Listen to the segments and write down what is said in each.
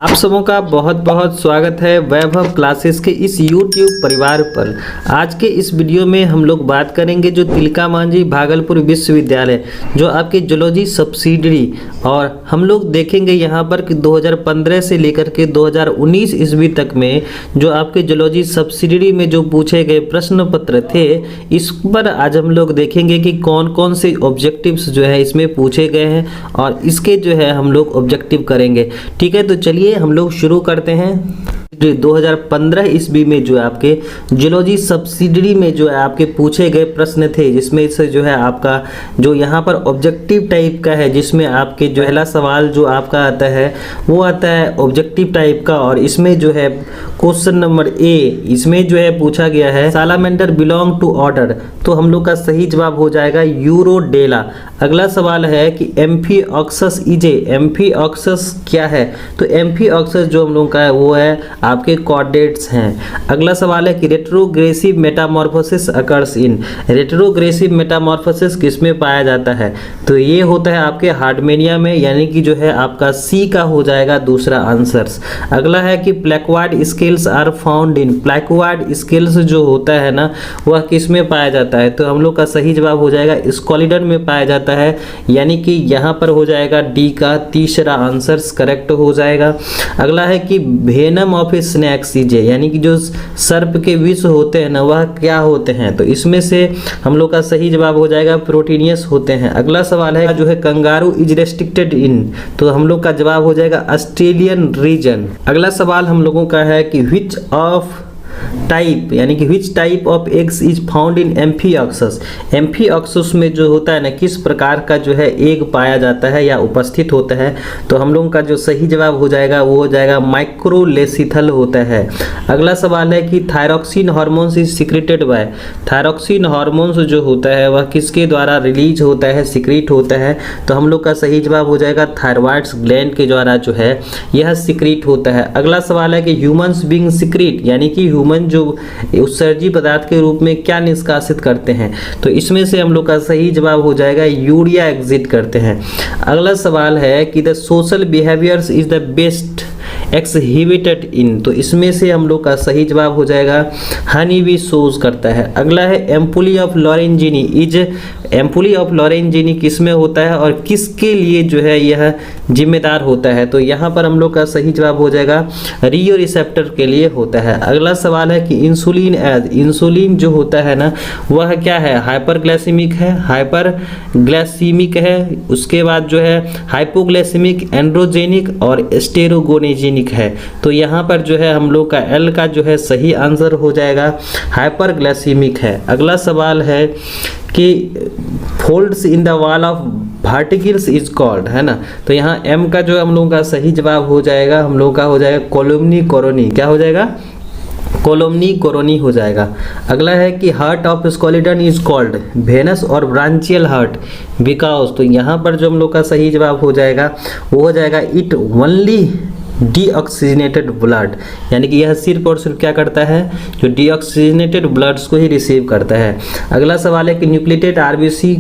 आप सबों का बहुत बहुत स्वागत है वैभव क्लासेस के इस YouTube परिवार पर। आज के इस वीडियो में हम लोग बात करेंगे जो तिलका मांझी भागलपुर विश्वविद्यालय जो आपके जूलॉजी सब्सिडरी, और हम लोग देखेंगे यहाँ पर कि 2015 से लेकर के 2019 ईस्वी तक में जो आपके जूलॉजी सब्सिडरी में जो पूछे गए प्रश्न पत्र थे, इस पर आज हम लोग देखेंगे कि कौन कौन से ऑब्जेक्टिव्स जो है इसमें पूछे गए हैं और इसके जो है हम लोग ऑब्जेक्टिव करेंगे। ठीक है, तो चलिए हम लोग शुरू करते हैं। 2015 ईस्वी में जो आपके जूलॉजी सब्सिडरी में जो है आपके पूछे गए प्रश्न थे, जिसमें से जो है आपका जो यहाँ पर ऑब्जेक्टिव टाइप का है, जिसमें आपके जो पहला सवाल जो आपका आता है वो आता है ऑब्जेक्टिव टाइप का, और इसमें जो है क्वेश्चन नंबर ए इसमें जो है पूछा गया है सालामेंडर बिलोंग टू ऑर्डर, तो हम लोग का सही जवाब हो जाएगा यूरोडेला। अगला सवाल है कि एम्फीऑक्सस इजे, एम्फीऑक्सस क्या है, तो एम्फीऑक्सस जो हम लोग का है वो है आपके कॉर्डेट्स हैं। अगला सवाल है कि retrogressive Metamorphosis occurs in, retrogressive Metamorphosis किसमें पाया जाता है, तो ये होता है आपके हार्डमेनिया में, यानी कि जो है आपका सी का हो जाएगा दूसरा आंसर्स। अगला है कि placoid scales are found in, placoid scales जो होता है ना वह किस में पाया जाता है, तो हम लोग का सही जवाब हो जाएगा स्कॉलिडन में पाया जाता है, यानी कि यहाँ पर हो जाएगा डी का तीसरा आंसर्स करेक्ट हो जाएगा। अगला है कि वेनम ऑफ स्नैक सीजे, यानी कि जो सर्प के विष होते हैं ना वह क्या होते हैं, तो इसमें से हम लोग का सही जवाब हो जाएगा प्रोटीनियस होते हैं। अगला सवाल है जो है कंगारू इज रेस्ट्रिक्टेड इन, तो हम लोग का जवाब हो जाएगा ऑस्ट्रेलियन रीजन। अगला सवाल हम लोगों का है कि विच ऑफ टाइप, यानी कि which type of eggs is found in amphioxus, amphioxus में जो होता है ना किस प्रकार का जो है एग पाया जाता है या उपस्थित होता है, तो हम लोगों का जो सही जवाब हो जाएगा वो हो जाएगा माइक्रोलेसिथल होता है। अगला सवाल है कि thyroxine hormones is secreted by, thyroxine hormones जो होता है वह किसके द्वारा रिलीज होता है, सिक्रीट होता है, तो हम लोग का सही जवाब हो जाएगा थायरॉइड ग्लैंड के द्वारा जो है यह सिक्रीट होता है। अगला सवाल है कि ह्यूमंस बीइंग सिक्रीट, यानी कि ह्यूमन जो उत्सर्जी पदार्थ के रूप में क्या निष्कासित करते हैं, तो इसमें से हम लोग का सही जवाब हो जाएगा यूरिया एग्जिट करते हैं। अगला सवाल है कि the social behaviours is the best exhibited in, तो इसमें से हम लोग का सही जवाब हो जाएगा हनी बी शोज करता है। अगला है एम्पुली ऑफ लॉरेंजिनी इज, एम्पुली ऑफ लॉरेंजिनी किस में होता है और किसके लिए जो है यह जिम्मेदार होता है, तो यहाँ पर हम लोग का सही जवाब हो जाएगा रियो रिसेप्टर के लिए होता है। अगला सवाल है कि इंसुलिन एज, इंसुलिन जो होता है ना वह क्या है, हाइपरग्लाइसेमिक है, हाइपरग्लाइसेमिक है, उसके बाद जो है हाइपोग्लाइसेमिक, एंड्रोजेनिक और स्टेरोगोनेजेनिक है, तो यहाँ पर जो है हम लोग का एल का जो है सही आंसर हो जाएगा हाइपरग्लाइसेमिक है। अगला सवाल है कि folds in the wall of verticals is called, है ना, तो यहाँ एम का जो हम लोगों का सही जवाब हो जाएगा हम लोग का हो जाएगा कोलोमनी कोरोनी, क्या हो जाएगा कोलोमनी कोरोनी हो जाएगा। अगला है कि heart of scoliodon is called venous और ब्रांचियल हार्ट बिकॉज, तो यहाँ पर जो हम लोग का सही जवाब हो जाएगा वो हो जाएगा इट ओनली डीऑक्सीजनेटेड ब्लड, यानी कि यह सिर्फ और सिर्फ क्या करता है, जो डीऑक्सीजनेटेड ब्लड्स को ही रिसीव करता है। अगला सवाल है कि न्यूक्लिएटेड आरबीसी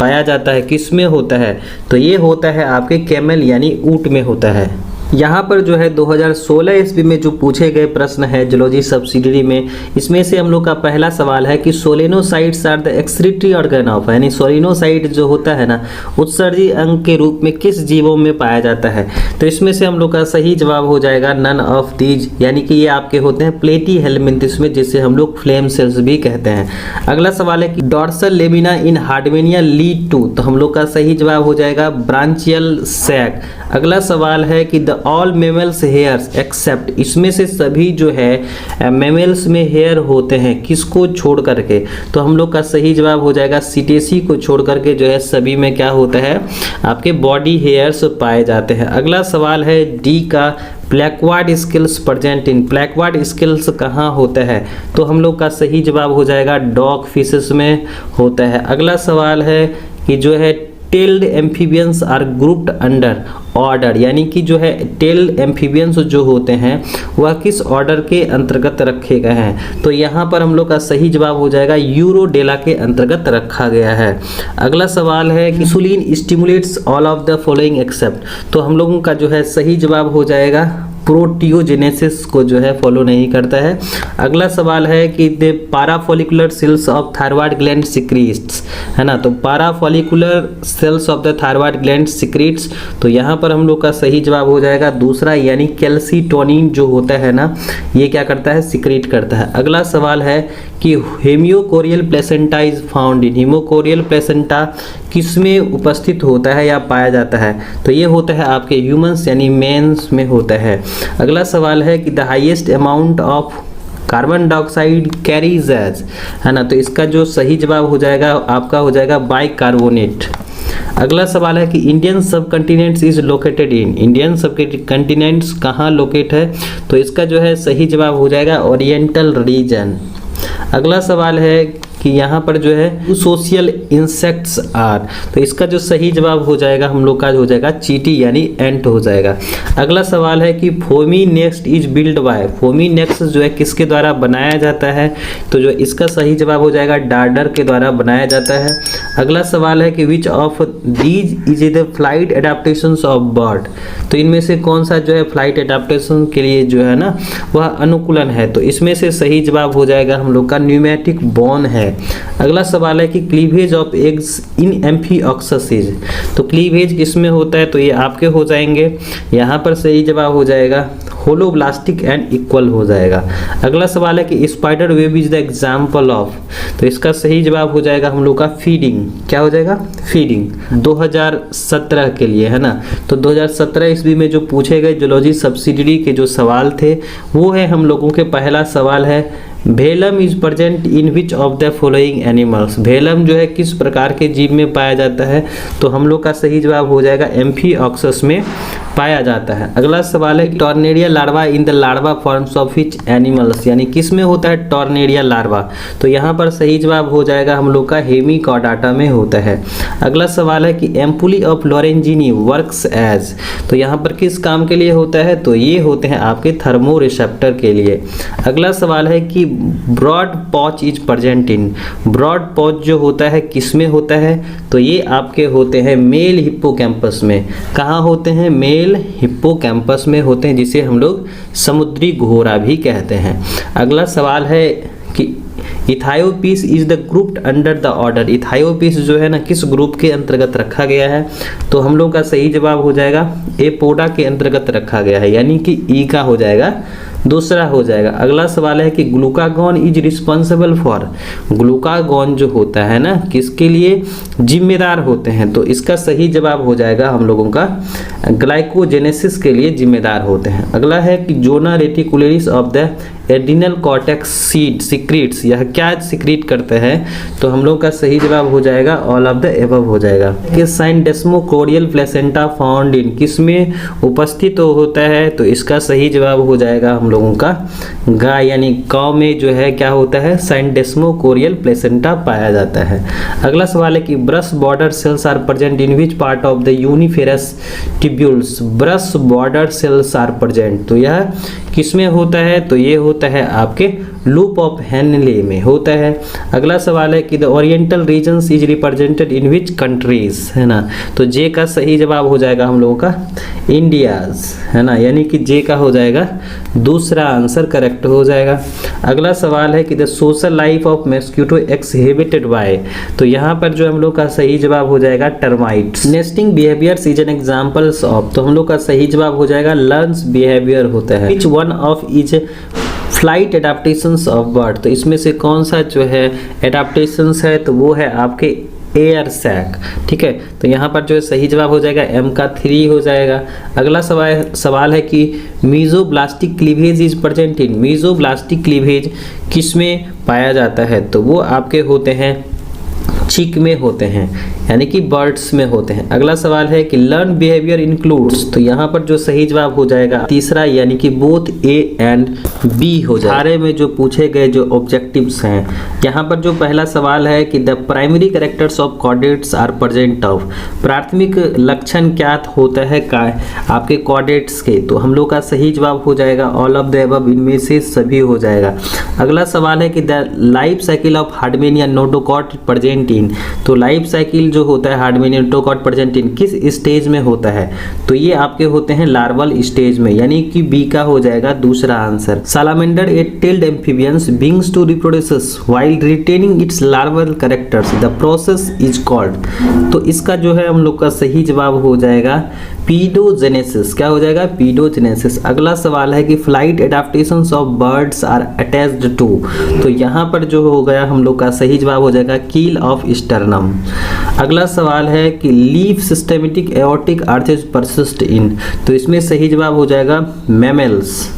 पाया जाता है किस में होता है, तो ये होता है आपके कैमल यानी ऊंट में होता है। यहाँ पर जो है 2016 ईस्वी में जो पूछे गए प्रश्न है जूलॉजी सब्सिडरी में, इसमें से हम लोग का पहला सवाल है कि solenocytes are the excretory organ of, यानी सोलेनोसाइट जो होता है ना उत्सर्जी अंग के रूप में किस जीवों में पाया जाता है, तो इसमें से हम लोग का सही जवाब हो जाएगा नन ऑफ दीज, यानी कि ये आपके होते हैं प्लेटी हेलमिंथिस में, जिसे हम लोग फ्लेम सेल्स भी कहते हैं। अगला सवाल है कि dorsal lamina in Herdmania lead to, तो हम लोग का सही जवाब हो जाएगा ब्रांचियल सैक। अगला सवाल है कि the all mammals hairs except, इसमें से सभी जो है मेमल्स में हेयर होते हैं किसको छोड़ करके, तो हम लोग का सही जवाब हो जाएगा सीटेसी को छोड़ करके जो है सभी में क्या होता है आपके बॉडी हेयर्स पाए जाते हैं। अगला सवाल है डी का प्लैक्वार्ड scales present in, placoid scales कहाँ होता है, तो हम लोग का सही जवाब हो जाएगा डॉग फिशेस में होता है। अगला सवाल है कि जो है tailed amphibians are grouped under order, यानी कि जो है टेल्ड एम्फीबियंस जो होते हैं वह किस ऑर्डर के अंतर्गत रखे गए हैं, तो यहाँ पर हम लोग का सही जवाब हो जाएगा यूरोडेला के अंतर्गत रखा गया है। अगला सवाल है कि insulin stimulates all of the following except, तो हम लोगों का जो है सही जवाब हो जाएगा प्रोटियोजेनेसिस को जो है फॉलो नहीं करता है। अगला सवाल है कि the parafollicular cells of thyroid gland secretes, है ना, तो parafollicular cells of the thyroid gland secretes, तो यहाँ पर हम लोग का सही जवाब हो जाएगा दूसरा, यानी कैल्सिटोनिन जो होता है ना, ये क्या करता है, सिक्रीट करता है। अगला सवाल है कि haemochorial placenta is found in, haemochorial placenta किसमें उपस्थित होता है या पाया जाता है, तो ये होता है आपके ह्यूमंस यानी मेंस में होता है। अगला सवाल है कि the highest amount of carbon dioxide carries as, है ना, तो इसका जो सही जवाब हो जाएगा आपका हो जाएगा बाइकार्बोनेट। अगला सवाल है कि इंडियन सब continents is located in, Indian सब कंटिनेंट्स कहाँ लोकेट है, तो इसका जो है सही जवाब हो जाएगा ओरिएंटल रीजन। अगला सवाल है कि यहाँ पर जो है सोशल इंसेक्ट्स आर, तो इसका जो सही जवाब हो जाएगा हम लोग का हो जाएगा चींटी यानी एंट हो जाएगा। अगला सवाल है कि foamy next is build by, foamy next जो है किसके द्वारा बनाया जाता है, तो जो इसका सही जवाब हो जाएगा डार्डर के द्वारा बनाया जाता है। अगला सवाल है कि which of these is the flight adaptations of bird, तो इनमें से कौन सा जो है फ्लाइट एडाप्टेशन के लिए जो है ना वह अनुकूलन है, तो इसमें से सही जवाब हो जाएगा हम लोग का न्यूमेटिक बोन है। अगला सवाल है कि क्लीवेज ऑफ एग्स इन एम्फीऑक्सिस, तो क्लीवेज किसमें होता है, तो ये आपके हो जाएंगे, यहाँ पर सही जवाब हो जाएगा होलोब्लास्टिक एंड इक्वल हो जाएगा। अगला सवाल है कि spider web is the example of, तो इसका सही जवाब हो जाएगा हम लोग का फीडिंग, क्या हो जाएगा, फीडिंग। 2017 के लिए, है ना, तो 2017 ईस्वी में जो पूछे गए जूलॉजी सब्सिडियरी के जो सवाल थे वो है हम लोगों के, पहला सवाल है velum is present in which of the following animals, velum जो है किस प्रकार के जीव में पाया जाता है, तो हम लोग का सही जवाब हो जाएगा एम्फीऑक्सिस में पाया जाता है। अगला सवाल है tornaria larva in the larva forms of which animals, यानी किस में होता है टॉर्नेडिया लार्वा, तो यहाँ पर सही जवाब हो जाएगा हम लोग का हेमिकॉर्डाटा में होता है। अगला सवाल है कि एम्पुली ऑफ लॉरेंजिनी वर्क्स एज, तो यहाँ पर किस काम के लिए होता है, तो ये होते हैं आपके थर्मो रिसेप्टर के लिए। अगला सवाल है कि ब्रॉड पॉच इज प्रेजेंट इन, ब्रॉड पॉच जो होता है किस में होता है, तो ये आपके होते हैं मेल हिप्पोकैम्पस में, कहाँ होते हैं, मेल हिप्पोकैम्पस में होते हैं, जिसे हम लोग समुद्री घोड़ा भी कहते हैं। अगला सवाल है कि Ichthyophis is the grouped under the order, Ichthyophis जो है ना किस ग्रुप के अंतर्गत रखा गया है, तो हम लोग का सही जवाब हो जाएगा एपोडा के अंतर्गत रखा गया है, यानी कि ई का हो जाएगा दूसरा हो जाएगा। अगला सवाल है कि glucagon is responsible for, glucagon जो होता है ना किसके लिए जिम्मेदार होते हैं, तो इसका सही जवाब हो जाएगा हम लोगों का ग्लाइकोजेनेसिस के लिए जिम्मेदार होते हैं। अगला है कि zona reticularis of the adrenal cortex seed secretes, यह क्या सिक्रीट करते हैं, तो हम लोग का सही जवाब हो जाएगा ऑल ऑफ द एबव हो जाएगा। कि साइनडेस्मोकोरियल प्लेसेंटा फाउंड इन किस में उपस्थित होता है, तो इसका सही जवाब हो जाएगा हम लोगों का गाय यानी काऊ में जो है क्या होता है साइनडेस्मोकोरियल प्लेसेंटा पाया जाता है। अगला सवाल है कि brush border cells are present in which part of the uriniferous tubules, brush border cells are present, तो यह किसमें होता है, तो ये होता है आपके लूप ऑफ हेनले में होता है। अगला सवाल है कि the oriental regions is represented in which countries, है ना, तो जे का सही जवाब हो जाएगा हम लोगों का इंडियाज, है ना, यानी कि जे का हो जाएगा दूसरा आंसर करेक्ट हो जाएगा। अगला सवाल है कि the social life of mosquito exhibited by, तो यहाँ पर जो हम लोग का सही जवाब हो जाएगा termites. Nesting behaviours is an examples of, तो हम लोग का सही जवाब हो जाएगा लर्न्स बिहेवियर होता है। Which one of is flight adaptations of bird, तो इसमें से कौन सा जो है एडाप्टेशंस है, तो वो है आपके एयर सैक, ठीक है, तो यहाँ पर जो है सही जवाब हो जाएगा एम का 3 हो जाएगा। अगला सवाल है कि mesoblastic cleavage is present in, mesoblastic cleavage किस में पाया जाता है, तो वो आपके होते हैं चीक में होते हैं, यानी कि बर्ड्स में होते हैं। अगला सवाल है कि लर्न बिहेवियर इंक्लूड्स, तो यहाँ पर जो सही जवाब हो जाएगा तीसरा, यानी कि बोथ ए एंड बी हो जाएगा। सारे में जो पूछे गए जो ऑब्जेक्टिव्स हैं, यहाँ पर जो पहला सवाल है कि the primary characters of chordates are present of, प्राथमिक लक्षण क्या होता है आपके कॉर्डेट्स के, तो हम लोग का सही जवाब हो जाएगा ऑल ऑफ द अबव, इनमें से सभी हो जाएगा। अगला सवाल है कि the life cycle of Herdmania notochord present in, तो लाइफ साइकिल जो होता है हार्डमेनियम टोकॉट प्रेजेंट इन किस स्टेज में होता है, तो ये आपके होते हैं लार्वल स्टेज में, यानी कि बी का हो जाएगा दूसरा answer. Salamander a tailed amphibians begins to reproduces while retaining its larval characters, the process is called. तो इसका जो है हम लोग का सही जवाब हो जाएगा पीडोजेनेसिस। क्या हो जाएगा? पीडोजेनेसिस। अगला सवाल है कि flight adaptations of birds are attached to, तो यहाँ पर जो हो गया हम लोग का सही जवाब हो जाएगा कील ऑफ स्टर्नम। अगला सवाल है कि leaf systematic aortic arches persist इन, तो इसमें सही जवाब हो जाएगा मैमल्स,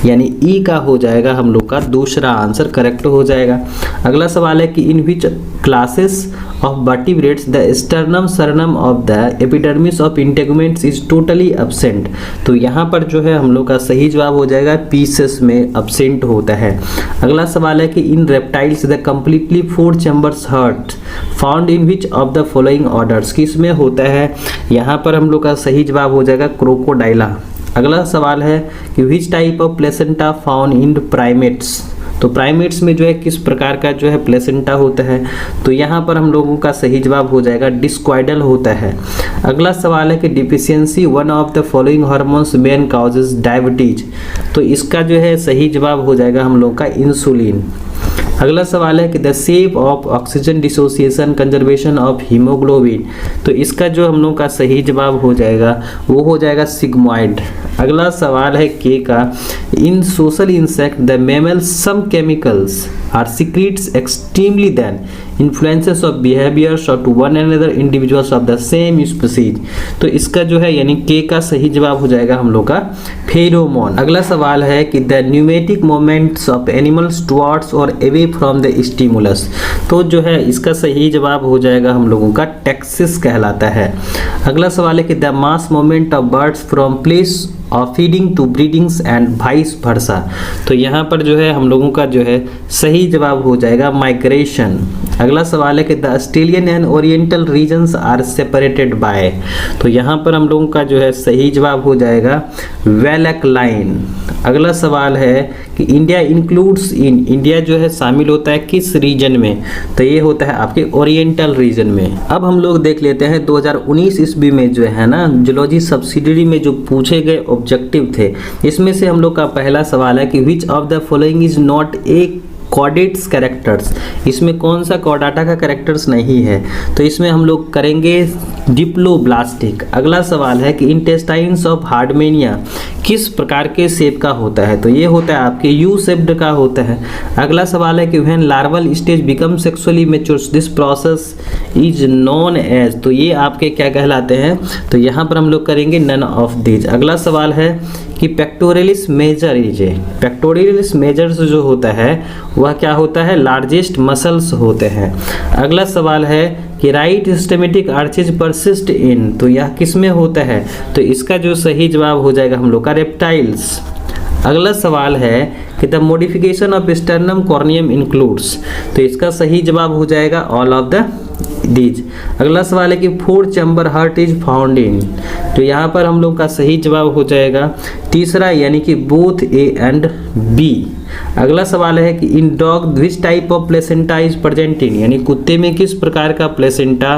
यानी ई का हो जाएगा हम लोग का दूसरा आंसर करेक्ट हो जाएगा। अगला सवाल है कि in which classes of vertebrates the stratum corneum of the epidermis of integuments is totally absent, तो यहाँ पर जो है हम लोग का सही जवाब हो जाएगा पीसेस में एब्सेंट होता है। अगला सवाल है कि in reptiles the completely 4 chambers heart found in which of the following orders, किस में होता है? यहाँ पर हम लोग का सही जवाब हो जाएगा क्रोकोडाइला। अगला सवाल है कि which type of placenta found in primates, तो प्राइमेट्स में जो है किस प्रकार का जो है प्लेसेंटा होता है, तो यहाँ पर हम लोगों का सही जवाब हो जाएगा डिस्क्वाइडल होता है। अगला सवाल है कि deficiency one of the following hormones main causes diabetes, तो इसका जो है सही जवाब हो जाएगा हम लोग का इंसुलिन। अगला सवाल है कि the shape of oxygen dissociation conservation of haemoglobin, तो इसका जो हम लोग का सही जवाब हो जाएगा वो हो जाएगा सिग्मॉइड। अगला सवाल है के का, in social insect the mammals some chemicals are secrets extremely then influences of behaviours of to one another individuals of the same species, तो इसका जो है यानी के का सही जवाब हो जाएगा हम लोग का फेरोमोन। अगला सवाल है कि the pneumatic moments of animals towards और अवे फ्रॉम द स्टिमुलस, तो जो है इसका सही जवाब हो जाएगा हम लोगों का टैक्सिस कहलाता है। अगला सवाल है कि the mass moment of birds from place of feeding to breedings and vice versa, तो यहाँ पर जो है हम लोगों का जो है सही जवाब हो जाएगा माइग्रेशन। अगला सवाल है कि the Australian and oriental regions are separated by, तो यहाँ पर हम लोगों का जो है सही जवाब हो जाएगा वेलक लाइन। अगला सवाल है कि इंडिया इंक्लूड्स इन, इंडिया जो है शामिल होता है किस रीजन में, तो ये होता है आपके ओरिएंटल रीजन में। अब हम लोग देख लेते हैं 2019 ईस्वी में जो है ना जूलॉजी सब्सिडियरी में जो पूछे गए ऑब्जेक्टिव थे, इसमें से हम लोग का पहला सवाल है कि विच of the following is not a chordates characters, इसमें कौन सा कॉर्डाटा का कैरेक्टर्स नहीं है, तो इसमें हम लोग करेंगे डिप्लोब्लास्टिक। अगला सवाल है कि इंटेस्टाइन्स ऑफ हार्डमेनिया किस प्रकार के शेप का होता है, तो ये होता है आपके यू शेप्ड का होता है। अगला सवाल है कि when larval stage become sexually mature this process is known as, तो ये आपके क्या कहलाते हैं, तो यहाँ पर हम लोग करेंगे नन ऑफ दीज। अगला सवाल है कि pectoralis major is a, pectoralis majors जो होता है वह क्या होता है, लार्जेस्ट मसल्स होते हैं। अगला सवाल है कि राइट सिस्टेमेटिक आर्चेज परसिस्ट इन, तो यह किस में होता है, तो इसका जो सही जवाब हो जाएगा हम लोग का रेप्टाइल्स। अगला सवाल है कि the modification of sternum corneum includes, तो इसका सही जवाब हो जाएगा ऑल ऑफ द दीज। अगला सवाल है कि 4 चैम्बर हार्ट इज फाउंड इन, तो यहाँ पर हम लोग का सही जवाब हो जाएगा तीसरा, यानी कि बोथ ए एंड बी। अगला सवाल है कि in dog which type of placenta is present in, यानी कुत्ते में किस प्रकार का प्लेसेंटा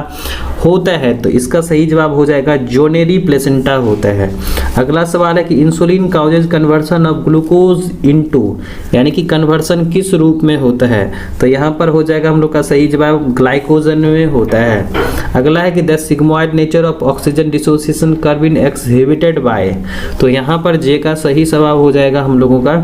होता है, तो इसका सही जवाब हो जाएगा जोनेरी प्लेसेंटा होता है। अगला सवाल है कि insulin causes conversion of glucose into, यानी कि कन्वर्सन किस रूप में होता है, तो यहाँ पर हो जाएगा हम लोग का सही जवाब ग्लाइकोजन में होता है। अगला है कि the sigmoid nature of oxygen dissociation curve in exhibited by, तो यहाँ पर जे का सही जवाब हो जाएगा हम लोगों का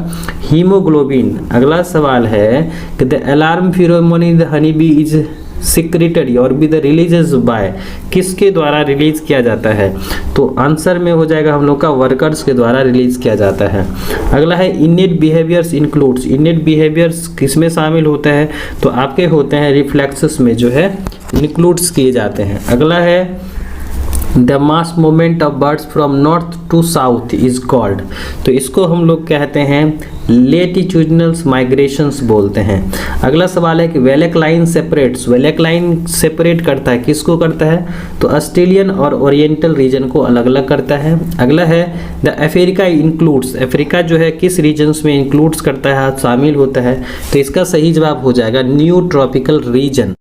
हीमोग्लोबिन। अगला सवाल है कि the alarm pheromone in the honey bee is secretory और बी द रिलीजेस बाय, किसके द्वारा रिलीज किया जाता है, तो आंसर में हो जाएगा हम लोग का वर्कर्स के द्वारा रिलीज किया जाता है। अगला है इनेट बिहेवियर्स इंक्लूड्स, इनेट बिहेवियर्स किस में शामिल होता है, तो आपके होते हैं रिफ्लेक्सेस में जो है इंक्लूड्स किए जाते हैं। अगला है the mass movement of birds from north to south is called, तो इसको हम लोग कहते हैं लेटिट्यूडनल माइग्रेशंस बोलते हैं। अगला सवाल है कि Wellek line separates, Wellek line separate करता है, किसको करता है, तो ऑस्ट्रेलियन और ओरिएंटल रीजन को अलग अलग करता है। अगला है द अफ्रीका इंक्लूड्स, अफ्रीका जो है किस रीजन्स में इंक्लूड्स करता है, शामिल होता है, तो इसका सही जवाब हो जाएगा न्यू ट्रॉपिकल रीजन।